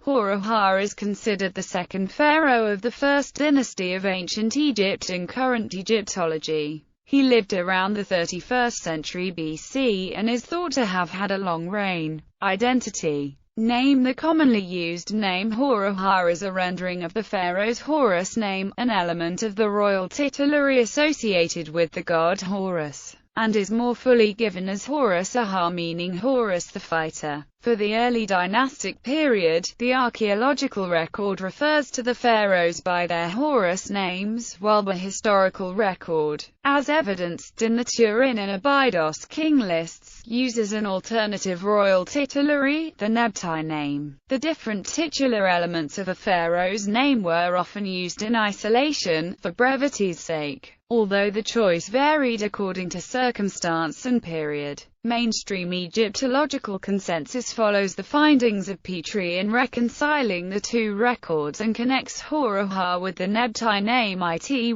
Hor-Aha is considered the second pharaoh of the first dynasty of ancient Egypt in current Egyptology. He lived around the 31st century BC and is thought to have had a long reign. Identity. Name. The commonly used name Hor-Aha is a rendering of the pharaoh's Horus name, an element of the royal titulary associated with the god Horus, and is more fully given as Hor-Aha, meaning Horus the fighter. For the early dynastic period, the archaeological record refers to the pharaohs by their Horus names, while the historical record, as evidenced in the Turin and Abydos king lists, uses an alternative royal titulary, the Nebtai name. The different titular elements of a pharaoh's name were often used in isolation, for brevity's sake, although the choice varied according to circumstance and period. Mainstream Egyptological consensus follows the findings of Petrie in reconciling the two records and connects Hor-Aha with the Nebtai name Ity.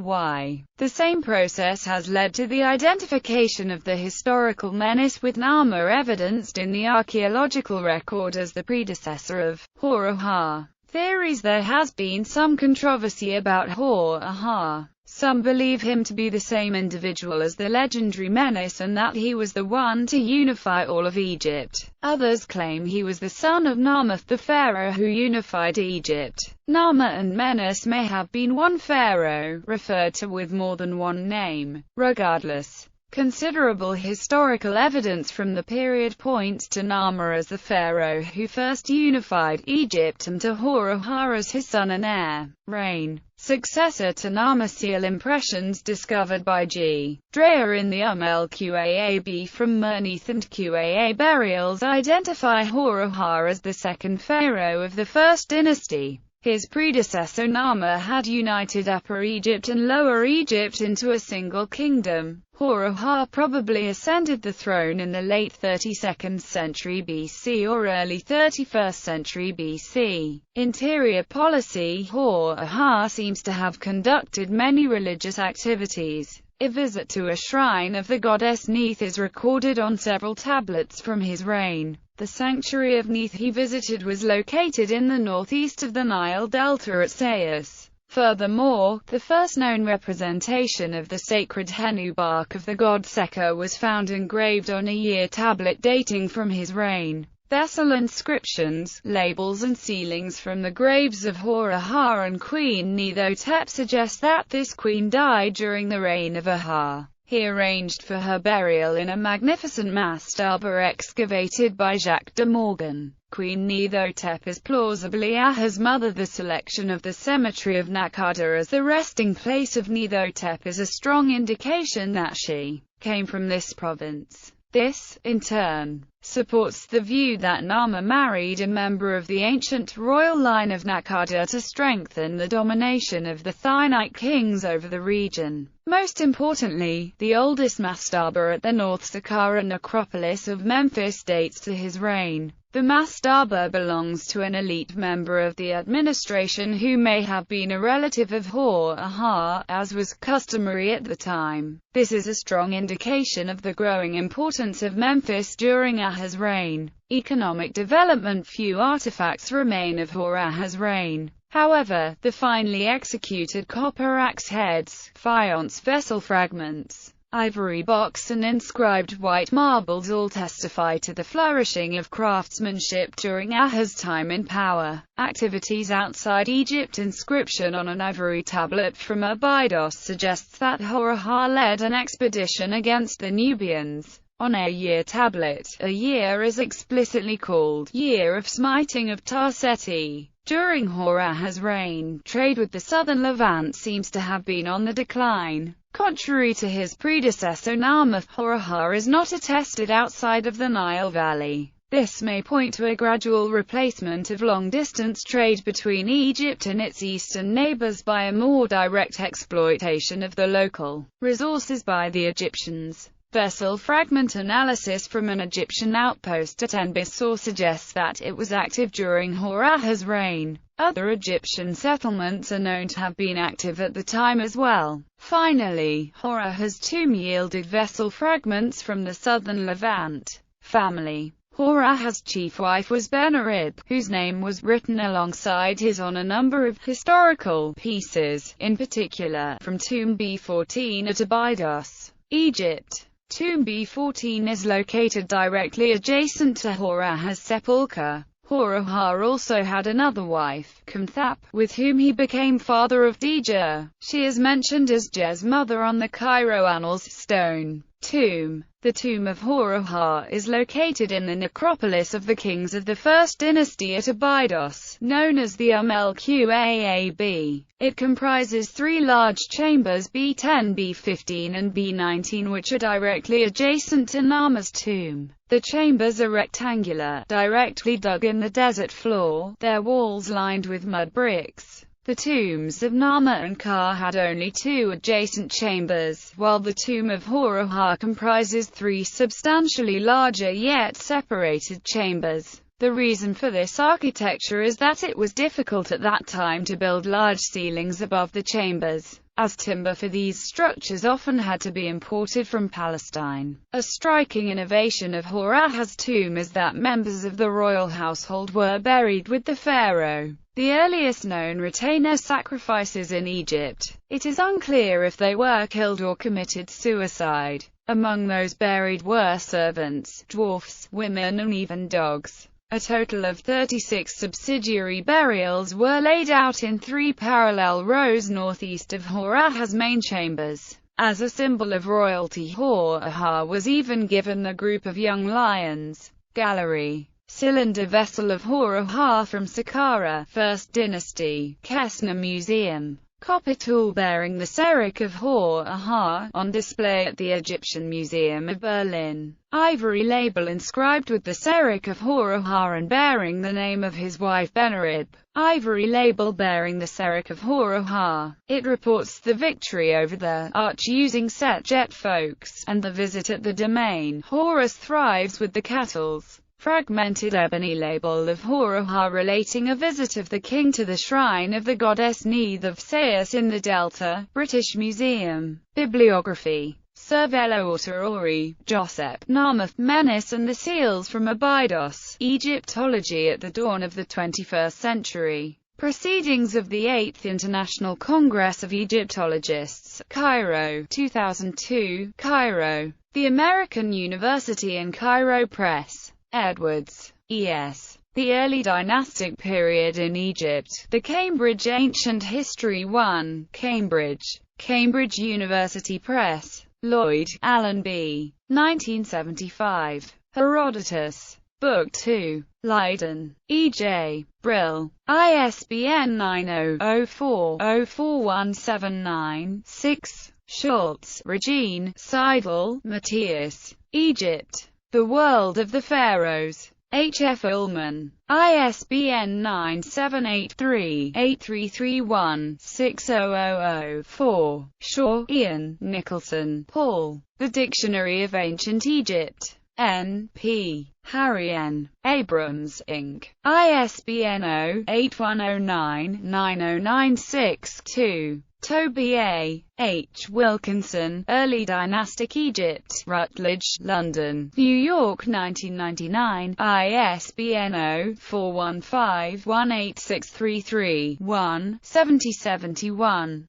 The same process has led to the identification of the historical menace with Nama, evidenced in the archaeological record as the predecessor of Hor-Aha. Theories. There has been some controversy about Hor-Aha. Some believe him to be the same individual as the legendary Menes and that he was the one to unify all of Egypt. Others claim he was the son of Narmeth, the pharaoh who unified Egypt. Nama and Menes may have been one pharaoh, referred to with more than one name. Regardless, considerable historical evidence from the period points to Nama as the pharaoh who first unified Egypt and to Hor-Aha as his son and heir. Reign. Successor to Nama. Seal impressions discovered by G. Dreyer in the LQAB from Merneith and Qaa burials identify Hor-Aha as the second pharaoh of the first dynasty. His predecessor Nama had united Upper Egypt and Lower Egypt into a single kingdom. Hor-Aha probably ascended the throne in the late 32nd century BC or early 31st century BC. Interior policy. Hor-Aha seems to have conducted many religious activities. A visit to a shrine of the goddess Neith is recorded on several tablets from his reign. The sanctuary of Neith he visited was located in the northeast of the Nile Delta at Sais. Furthermore, the first known representation of the sacred Henu bark of the god Sekher was found engraved on a year tablet dating from his reign. Vessel inscriptions, labels and sealings from the graves of Hor-Aha and Queen Neithotep suggest that this queen died during the reign of Aha. He arranged for her burial in a magnificent mastaba excavated by Jacques de Morgan. Queen Neithotep is plausibly Aha's mother. The selection of the cemetery of Nakada as the resting place of Neithotep is a strong indication that she came from this province. This, in turn, supports the view that Nama married a member of the ancient royal line of Nakada to strengthen the domination of the Thinite kings over the region. Most importantly, the oldest mastaba at the North Saqqara necropolis of Memphis dates to his reign. The mastaba belongs to an elite member of the administration who may have been a relative of Hor-Aha, as was customary at the time. This is a strong indication of the growing importance of Memphis during Aha's reign. Economic development. Few artifacts remain of Hor-Aha's reign. However, the finely executed copper axe heads, faience vessel fragments, ivory box and inscribed white marbles all testify to the flourishing of craftsmanship during Aha's time in power. Activities outside Egypt. Inscription on an ivory tablet from Abydos suggests that Hor-Aha led an expedition against the Nubians. On a year tablet, a year is explicitly called Year of Smiting of Tarseti. During Hor-Aha's reign, trade with the southern Levant seems to have been on the decline. Contrary to his predecessor Narmeth, Hor-Aha is not attested outside of the Nile Valley. This may point to a gradual replacement of long-distance trade between Egypt and its eastern neighbors by a more direct exploitation of the local resources by the Egyptians. Vessel fragment analysis from an Egyptian outpost at Enbissor suggests that it was active during Hor-Aha's reign. Other Egyptian settlements are known to have been active at the time as well. Finally, Hor-Aha's tomb yielded vessel fragments from the southern Levant family. Hor-Aha's chief wife was Benerib, whose name was written alongside his on a number of historical pieces, in particular, from Tomb B14 at Abydos, Egypt. Tomb B14 is located directly adjacent to Hor-Aha's sepulchre. Hor-Aha also had another wife, Kumthap, with whom he became father of Dija. She is mentioned as Dje's mother on the Cairo Annals stone tomb. The tomb of Hor-Aha is located in the necropolis of the kings of the First Dynasty at Abydos, known as the El-Qaab. It comprises three large chambers B10, B15 and B19 which are directly adjacent to Nama's tomb. The chambers are rectangular, directly dug in the desert floor, their walls lined with mud bricks. The tombs of Nama and Ka had only two adjacent chambers, while the tomb of Hor-Aha comprises three substantially larger yet separated chambers. The reason for this architecture is that it was difficult at that time to build large ceilings above the chambers, as timber for these structures often had to be imported from Palestine. A striking innovation of Hor-Aha's tomb is that members of the royal household were buried with the pharaoh, the earliest known retainer sacrifices in Egypt. It is unclear if they were killed or committed suicide. Among those buried were servants, dwarfs, women and even dogs. A total of 36 subsidiary burials were laid out in three parallel rows northeast of Hor-Aha's main chambers. As a symbol of royalty, Hor-Aha was even given the group of young lions. Gallery. Cylinder vessel of Hor-Aha from Saqqara, First Dynasty, Kesna Museum. Copper tool bearing the Serach of Hor-Aha, on display at the Egyptian Museum of Berlin. Ivory label inscribed with the Serach of Hor-Aha and bearing the name of his wife Benerib. Ivory label bearing the Serach of Hor-Aha. It reports the victory over the arch using set jet folks, and the visit at the domain. Horus thrives with the cattles. Fragmented ebony label of Hor-Aha relating a visit of the king to the shrine of the goddess Neith of Sais in the Delta, British Museum. Bibliography. Cervello Autorori, Josep, Namath, Menace and the Seals from Abydos, Egyptology at the dawn of the 21st century. Proceedings of the 8th International Congress of Egyptologists, Cairo, 2002, Cairo. The American University in Cairo Press. Edwards, E.S. The Early Dynastic Period in Egypt. The Cambridge Ancient History 1, Cambridge. Cambridge University Press. Lloyd, Alan B. 1975. Herodotus. Book 2. Leiden. E.J. Brill. ISBN 90-04-041796. Schultz, Regine, Seidel, Matthias. Egypt. The World of the Pharaohs. H. F. Ullman. ISBN 978-3-8331-60004. Shaw, Ian, Nicholson, Paul. The Dictionary of Ancient Egypt. N. P. Harry N. Abrams, Inc. ISBN 0-8109-9096-2. Toby A. H. Wilkinson, Early Dynastic Egypt, Routledge, London, New York 1999, ISBN 0-415-18633-1, 7071.